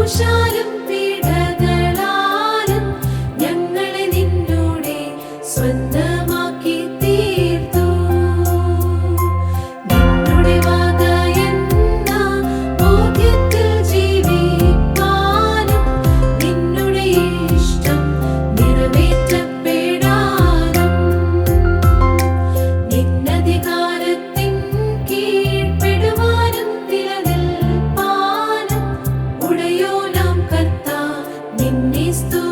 ക്രൂശാലും പീഡകളാലും ഞങ്ങളെ നിന്നോടെ സ്വന്തമാക്കി തീർത്തു. നിന്നുടെ വക എന്ന ബോധ്യത്തിൽ ജീവിപ്പാനും നിന്നുടെ ഇഷ്ടം നിറവേറ്റപ്പെടാനും നിന്നധികാരത്തിൻ കീഴ്പ്പെടുവാനും നിലനിൽപ്പാനും ഉടയോനാം കർത്താ നിന്നെ സ്തുതിക്കുന്നു.